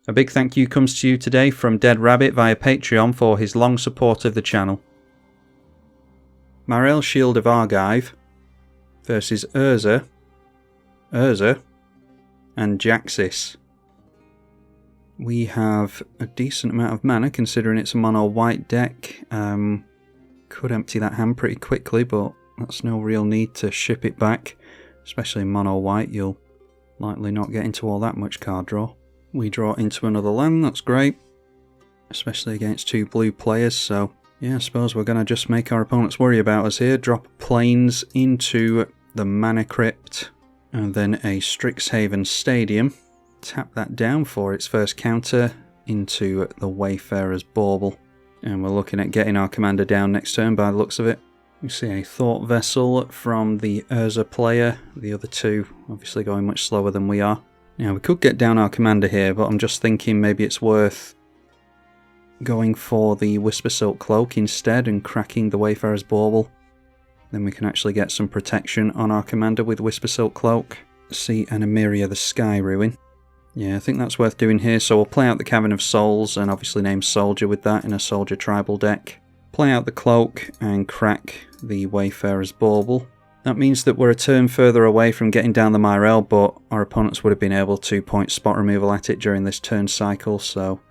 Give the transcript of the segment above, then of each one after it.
A big thank you comes to you today from Dead Rabbit via Patreon for his long support of the channel. Myrel, Shield of Argive versus Urza, and Jaxis. We have a decent amount of mana considering it's a mono white deck. Could empty that hand pretty quickly, but that's no real need to ship it back. Especially in mono white, you'll likely not get into all that much card draw. We draw into another land, that's great. Especially against two blue players, so yeah, I suppose we're going to just make our opponents worry about us here. Drop planes into the Mana Crypt, and then a Strixhaven Stadium. Tap that down for its first counter into the Wayfarer's Bauble. And we're looking at getting our commander down next turn by the looks of it. We see a Thought Vessel from the Urza player, the other two obviously going much slower than we are. Now we could get down our commander here, but I'm just thinking maybe it's worth going for the Whisper Silk Cloak instead and cracking the Wayfarer's Bauble. Then we can actually get some protection on our commander with Whisper Silk Cloak. See an Dominaria the Sky Ruin. Yeah, I think that's worth doing here, so we'll play out the Cavern of Souls and obviously name Soldier with that in a Soldier tribal deck. Play out the Cloak and crack the Wayfarer's Bauble. That means that we're a turn further away from getting down the Myrel, but our opponents would have been able to point spot removal at it during this turn cycle, so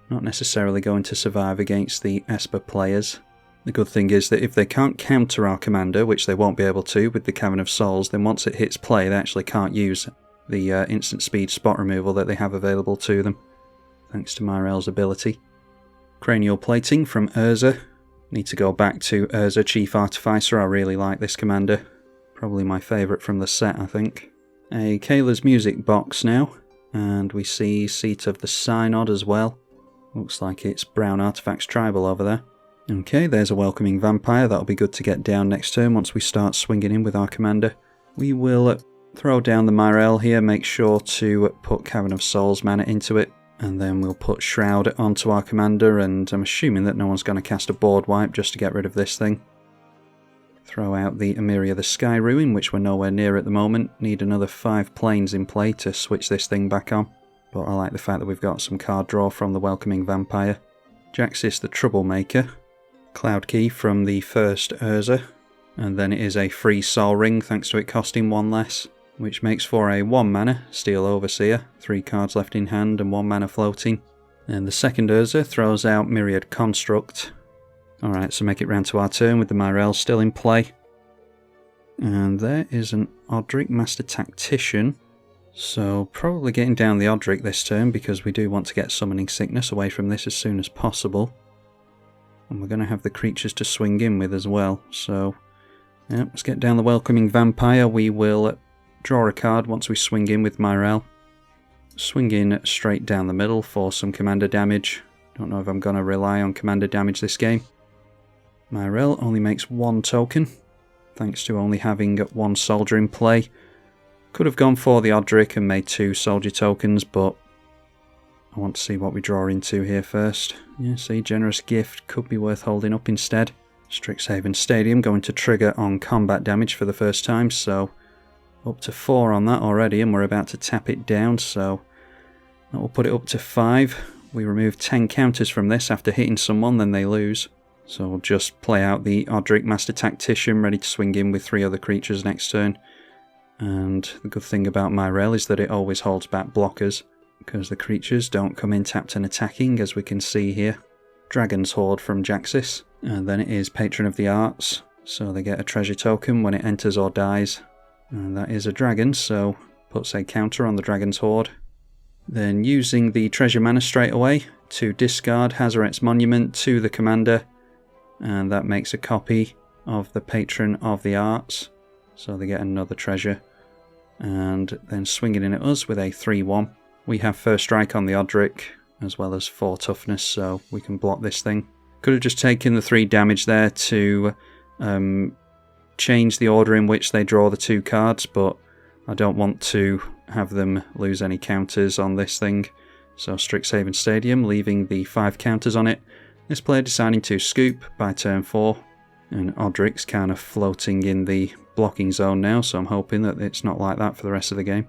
not necessarily going to survive against the Esper players. The good thing is that if they can't counter our commander, which they won't be able to with the Cavern of Souls, then once it hits play they actually can't use the instant speed spot removal that they have available to them, thanks to Myrel's ability. Cranial Plating from Urza. Need to go back to Urza Chief Artificer. I really like this commander. Probably my favourite from the set, I think. A Kayla's Music box now. And we see Seat of the Synod as well. Looks like it's Brown Artifacts Tribal over there. Okay, there's a Welcoming Vampire. That'll be good to get down next turn once we start swinging in with our commander. We will throw down the Myrel here. Make sure to put Cavern of Souls mana into it. And then we'll put Shroud onto our commander, and I'm assuming that no one's going to cast a board wipe just to get rid of this thing. Throw out the Dominaria the Sky Ruin, which we're nowhere near at the moment. Need another 5 planes in play to switch this thing back on. But I like the fact that we've got some card draw from the Welcoming Vampire. Jaxis the Troublemaker. Cloud Key from the first Urza. And then it is a free Sol Ring thanks to it costing 1 less. Which makes for a 1 mana Steel Overseer, 3 cards left in hand and 1 mana floating. And the second Urza throws out Myriad Construct. Alright, so make it round to our turn with the Myrel still in play. And there is an Odric Master Tactician. So probably getting down the Odric this turn because we do want to get Summoning Sickness away from this as soon as possible. And we're going to have the creatures to swing in with as well. So yeah, let's get down the Welcoming Vampire. We will draw a card once we swing in with Myrel. Swing in straight down the middle for some commander damage. Don't know if I'm going to rely on commander damage this game. Myrel only makes 1 token, thanks to only having 1 soldier in play. Could have gone for the Odric and made 2 soldier tokens, but I want to see what we draw into here first. Yeah, see, Generous Gift could be worth holding up instead. Strixhaven Stadium going to trigger on combat damage for the first time, so up to 4 on that already, and we're about to tap it down, so that will put it up to 5. We remove 10 counters from this after hitting someone, then they lose. So we'll just play out the Odric Master Tactician, ready to swing in with 3 other creatures next turn. And the good thing about Myrel is that it always holds back blockers, because the creatures don't come in tapped and attacking, as we can see here. Dragon's Horde from Jaxis, and then it is Patron of the Arts, so they get a treasure token when it enters or dies. And that is a dragon, so puts a counter on the Dragon's Horde. Then using the treasure mana straight away to discard Hazaret's Monument to the commander, and that makes a copy of the Patron of the Arts, so they get another treasure. And then swinging in at us with a 3-1. We have first strike on the Odric, as well as 4 toughness, so we can block this thing. Could have just taken the 3 damage there to change the order in which they draw the 2 cards, but I don't want to have them lose any counters on this thing. So Strixhaven Stadium, leaving the 5 counters on it. This player deciding to scoop by turn 4, and Odric's kind of floating in the blocking zone now, so I'm hoping that it's not like that for the rest of the game.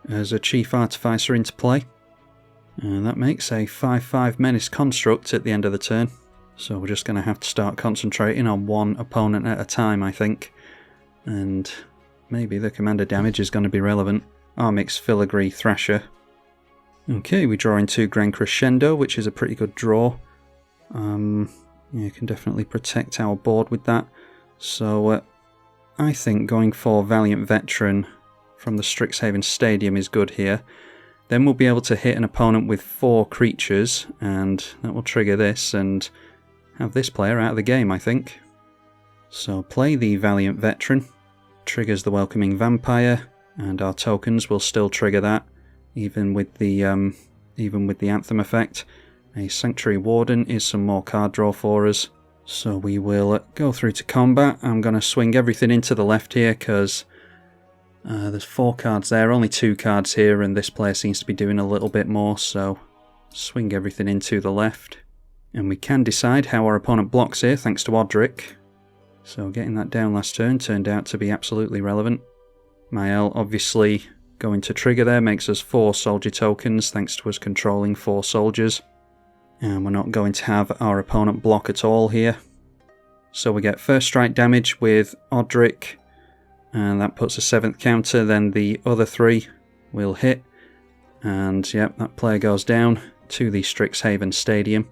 There's a Chief Artificer into play, And that makes a 5/5 Menace Construct at the end of the turn. So we're just going to have to start concentrating on one opponent at a time, I think. And maybe the commander damage is going to be relevant. Armix Filigree Thrasher. Okay, we draw into Grand Crescendo, which is a pretty good draw. You can definitely protect our board with that. So I think going for Valiant Veteran from the Strixhaven Stadium is good here. Then we'll be able to hit an opponent with 4 creatures, and that will trigger this and have this player out of the game, I think. So play the Valiant Veteran, triggers the Welcoming Vampire, and our tokens will still trigger that, even with the Anthem effect. A Sanctuary Warden is some more card draw for us. So we will go through to combat. I'm going to swing everything into the left here because there's 4 cards there, only 2 cards here, and this player seems to be doing a little bit more, so swing everything into the left. And we can decide how our opponent blocks here, thanks to Odric. So getting that down last turn turned out to be absolutely relevant. Myrel obviously going to trigger there, makes us 4 soldier tokens, thanks to us controlling 4 soldiers. And we're not going to have our opponent block at all here. So we get first strike damage with Odric, and that puts a 7th counter, then the other 3 will hit. And yep, that player goes down to the Strixhaven Stadium.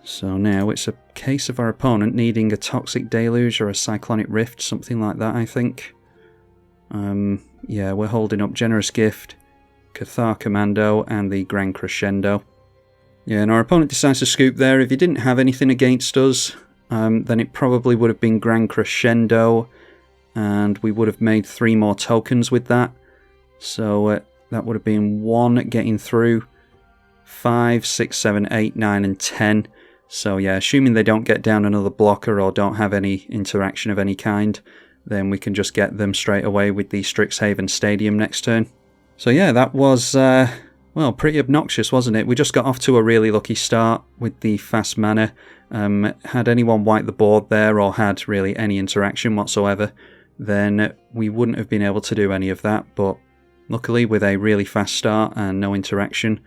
So now it's a case of our opponent needing a Toxic Deluge or a Cyclonic Rift, something like that, I think. Yeah, we're holding up Generous Gift, Cathar Commando, and the Grand Crescendo. Yeah, and our opponent decides to scoop there. If he didn't have anything against us, then it probably would have been Grand Crescendo, and we would have made 3 more tokens with that. So that would have been 1 getting through, 5, 6, 7, 8, 9, and 10. So yeah, assuming they don't get down another blocker or don't have any interaction of any kind, then we can just get them straight away with the Strixhaven Stadium next turn. So yeah, that was, well, pretty obnoxious, wasn't it? We just got off to a really lucky start with the fast mana. Had anyone wipe the board there or had really any interaction whatsoever, then we wouldn't have been able to do any of that. But luckily, with a really fast start and no interaction,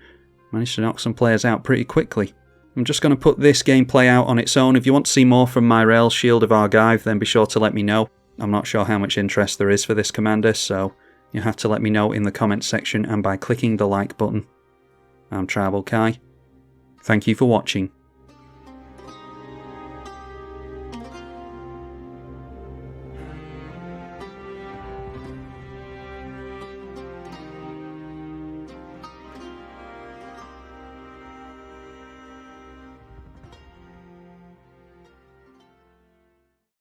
managed to knock some players out pretty quickly. I'm just going to put this gameplay out on its own. If you want to see more from Myrel, Shield of Argive, then be sure to let me know. I'm not sure how much interest there is for this commander, so you'll have to let me know in the comments section and by clicking the like button. I'm tribalkai. Thank you for watching.